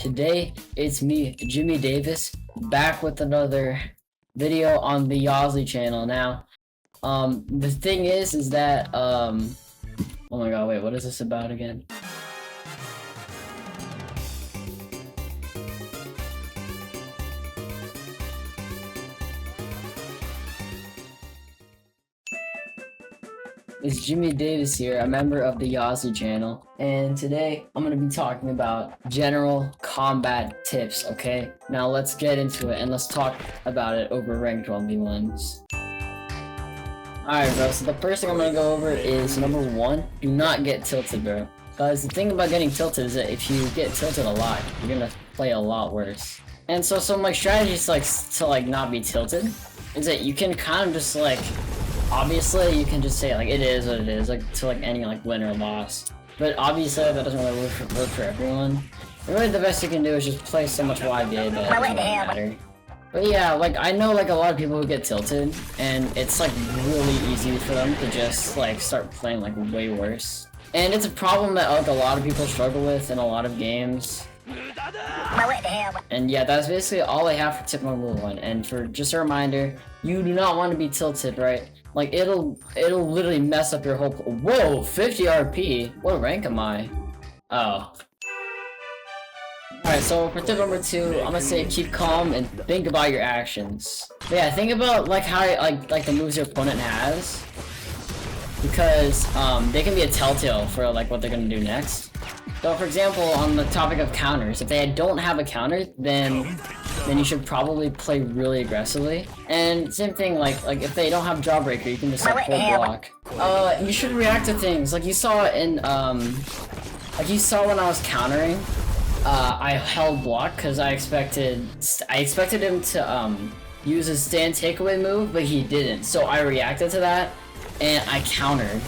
Today it's me, Jimmy Davis, back with another video on the Yozzly channel. Now, the thing is that, oh my god, wait, what is this about again? It's Jimmy Davis here, a member of the Yozzly channel, and today I'm going to be talking about general combat tips, okay? Now let's get into it and let's talk about it over ranked 1v1s. Alright bro, so the first thing I'm going to go over is number 1, do not get tilted, bro. Because the thing about getting tilted is that if you get tilted a lot, you're going to play a lot worse. And so some strategies to not be tilted is that you can kind of just obviously, you can just say it is what it is, to any win or loss. But obviously, that doesn't really work for everyone. Really, the best you can do is just play so much YBA that it doesn't really matter. But yeah, I know a lot of people who get tilted, and it's really easy for them to just start playing way worse. And it's a problem that a lot of people struggle with in a lot of games. And yeah, that's basically all I have for tip number 1. And for just a reminder, you do not want to be tilted, right? It'll literally mess up your whole. Whoa, 50 RP. What rank am I? Oh. Alright, so for tip number 2, I'm gonna say keep calm and think about your actions. But yeah, think about how the moves your opponent has, because they can be a telltale for what they're gonna do next. So for example, on the topic of counters, if they don't have a counter, then you should probably play really aggressively. And same thing, if they don't have Jawbreaker, you can just hold block. You should react to things you saw in you saw when I was countering. I held block because I expected him to use his stand takeaway move, but he didn't. So I reacted to that and I countered.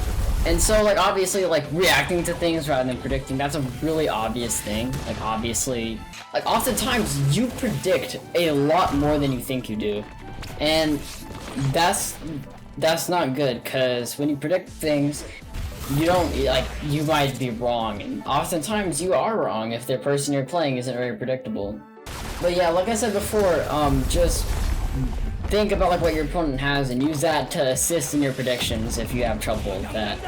And so obviously reacting to things rather than predicting, that's a really obvious thing. Obviously oftentimes you predict a lot more than you think you do. And that's not good, because when you predict things, you don't you might be wrong, and oftentimes you are wrong if the person you're playing isn't very predictable. But yeah, like I said before, just think about what your opponent has and use that to assist in your predictions if you have trouble with that.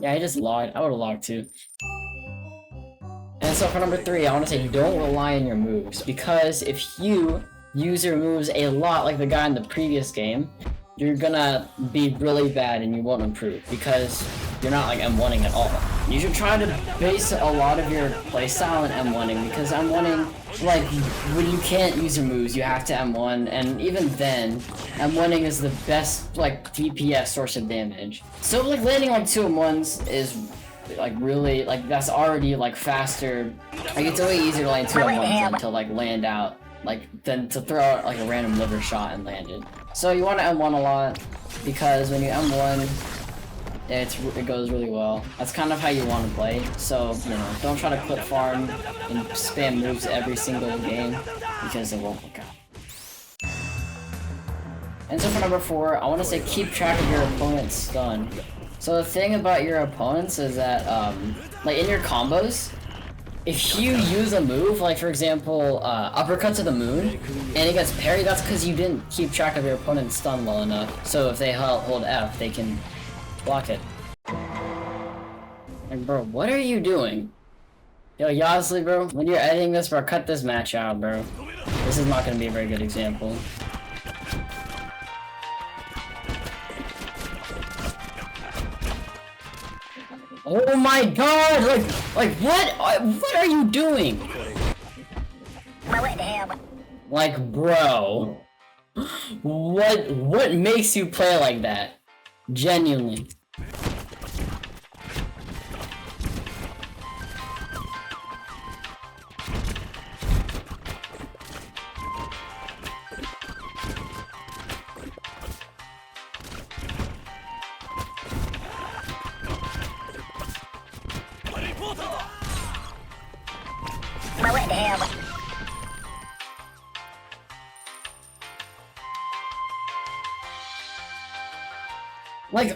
Yeah, I just logged. I would've logged too. And so for number 3, I want to say don't rely on your moves, because if you use your moves a lot like the guy in the previous game, you're gonna be really bad and you won't improve, because you're not M1ing at all. You should try to base a lot of your playstyle on M1ing, because M1ing, when you can't use your moves, you have to M1, and even then, M1ing is the best DPS source of damage. So landing 2 M1s is really that's already faster. It's way easier to land 2 M1s than to land out than to throw out a random liver shot and land it. So you want to M1 a lot, because when you M1, it goes really well. That's kind of how you want to play. So don't try to clip farm and spam moves every single game, because it won't work out. And so for number 4, I want to say keep track of your opponent's stun. So the thing about your opponents is that in your combos, if you use a move, for example, uppercut to the moon, and it gets parried, that's because you didn't keep track of your opponent's stun well enough. So if they hold F, they can block it. Bro, what are you doing? Yo, Yozzly, bro, when you're editing this, bro, cut this match out, bro. This is not gonna be a very good example. Oh my god! What are you doing? Bro. What makes you play like that? Genuinely.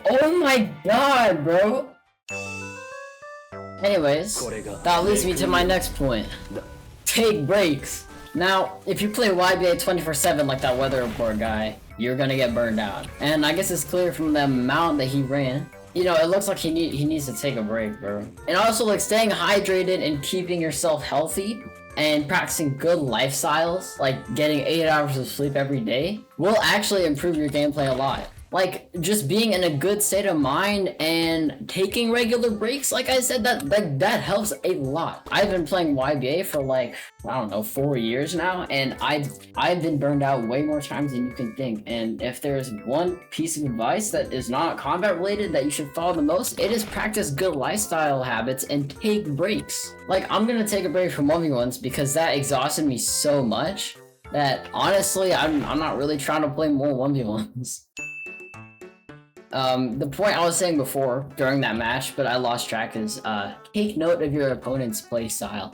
Oh my god, bro! Anyways, that leads me to my next point. Take breaks. Now, if you play YBA 24/7 like that weather report guy, you're gonna get burned out. And I guess it's clear from the amount that he ran. You know, it looks like he needs to take a break, bro. And also, like, staying hydrated and keeping yourself healthy and practicing good lifestyles, like getting 8 hours of sleep every day, will actually improve your gameplay a lot. Like, just being in a good state of mind and taking regular breaks, like I said, that helps a lot. I've been playing YBA for like, I don't know, 4 years now, and I've been burned out way more times than you can think. And if there's one piece of advice that is not combat related that you should follow the most, it is practice good lifestyle habits and take breaks. Like, I'm gonna take a break from 1v1s because that exhausted me so much that honestly, I'm not really trying to play more 1v1s. The point I was saying before during that match, but I lost track, is take note of your opponent's play style.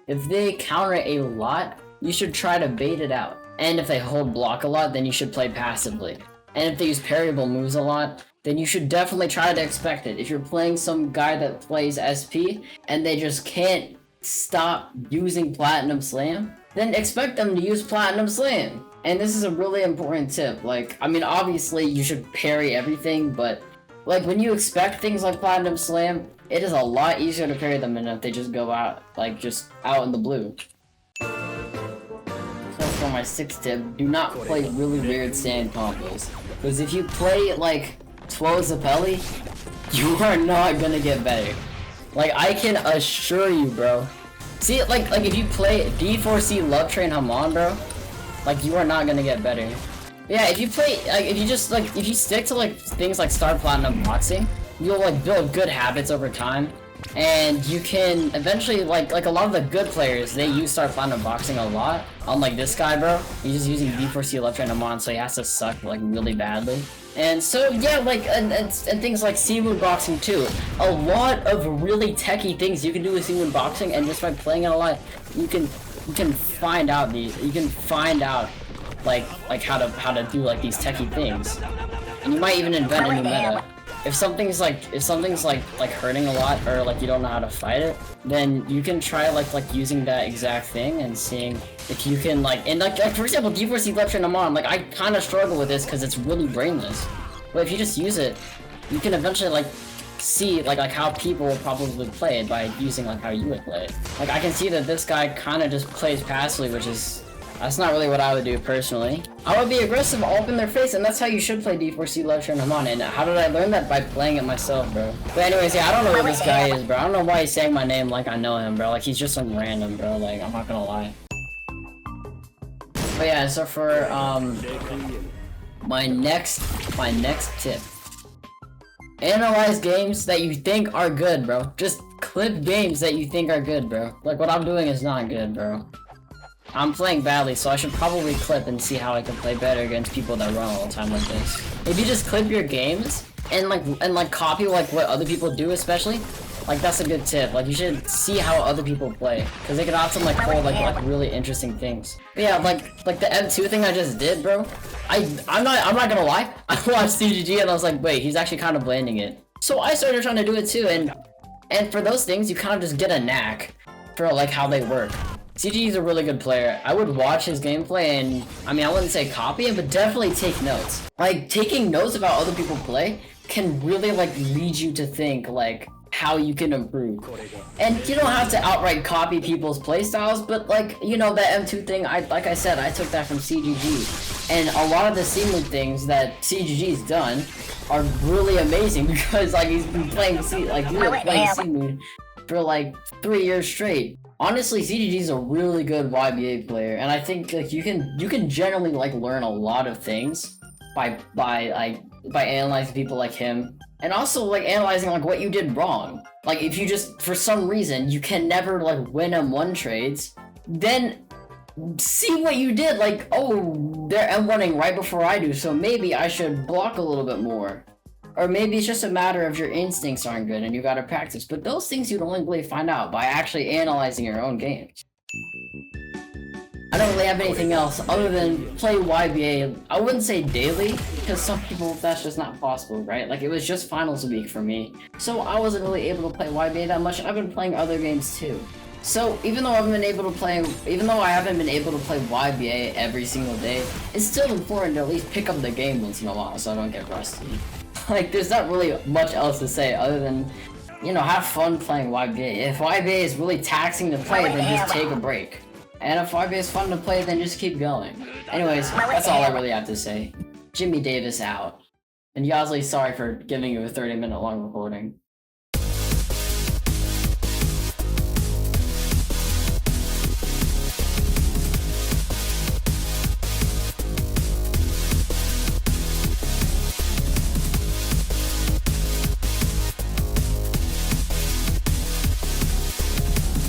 If they counter a lot, you should try to bait it out. And if they hold block a lot, then you should play passively. And if they use parryable moves a lot, then you should definitely try to expect it. If you're playing some guy that plays SP and they just can't stop using Platinum Slam, then expect them to use Platinum Slam. And this is a really important tip. Like, I mean, obviously you should parry everything, but like when you expect things like Platinum Slam, it is a lot easier to parry them than if they just go out, like just out in the blue. So for my 6th tip, do not play really weird sand combos. Because if you play like 12 Zappelli, you are not gonna get better. Like, I can assure you, bro. See, like if you play D4C Love Train Hamon, bro, like, you are not gonna get better. Yeah, if you play, like, if you stick to, like, things like Star Platinum Boxing, you'll, like, build good habits over time. And you can eventually, like a lot of the good players, they use Star Platinum Boxing a lot. Unlike this guy, bro. He's just using D4C Left Train Hamon, so he has to suck, like, really badly. And so, yeah, like, and things like Seamoon Boxing, too. A lot of really techie things you can do with Seamoon Boxing, and just by playing it a lot, you can find out like how to do like these techie things, and you might even invent a new meta. If something's like hurting a lot, or like you don't know how to fight it, then you can try like using that exact thing and seeing if you can like for example D4C Left Train Hamon. Like, I kind of struggle with this because it's really brainless, but if you just use it, you can eventually like see like how people will probably play it by using like how you would play it. Like, I can see that this guy kind of just plays passively, that's not really what I would do personally. I would be aggressive all up in their face, and that's how you should play D4C Love Train Hamon. And how did I learn that? By playing it myself, bro. But anyways, yeah, I don't know who this guy is, bro. I don't know why he's saying my name like I know him, bro. Like, he's just some random, bro. Like, I'm not gonna lie. But yeah, so for my next tip. Analyze games that you think are good, bro. Just clip games that you think are good, bro. Like, what I'm doing is not good, bro. I'm playing badly, so I should probably clip and see how I can play better against people that run all the time like this. If you just clip your games and copy like what other people do, especially, like, that's a good tip. Like, you should see how other people play, because they can often like pull like really interesting things. But yeah, like the M2 thing I just did, bro. I'm not gonna lie. I watched CGG and I was like, wait, he's actually kind of blending it. So I started trying to do it too, and for those things, you kind of just get a knack for like how they work. CG is a really good player. I would watch his gameplay and, I mean, I wouldn't say copy it, but definitely take notes. Like, taking notes about other people play can really like lead you to think like how you can improve. And you don't have to outright copy people's playstyles, but like, you know, that M2 thing, like I said, I took that from CGG. And a lot of the Seamoon things that CGG's done are really amazing, because like he's been playing Seamoon for like 3 years straight. Honestly, CGG is a really good YBA player, and I think like you can generally like learn a lot of things by analyzing people like him, and also like analyzing like what you did wrong. Like, if you just, for some reason, you can never like win M1 trades, then see what you did. Like, oh, they're M1ing right before I do, so maybe I should block a little bit more. Or maybe it's just a matter of your instincts aren't good and you gotta practice. But those things you'd only really find out by actually analyzing your own games. I don't really have anything else other than play YBA. I wouldn't say daily, because some people, that's just not possible, right? Like, it was just finals week for me, so I wasn't really able to play YBA that much, and I've been playing other games too. So, even though I haven't been able to play YBA every single day, it's still important to at least pick up the game once in a while so I don't get rusty. Like, there's not really much else to say other than, you know, have fun playing YBA. If YBA is really taxing to play, then just take a break. And if YBA is fun to play, then just keep going. Anyways, that's all I really have to say. Jimmy Davis out. And Yozzly, sorry for giving you a 30-minute long recording.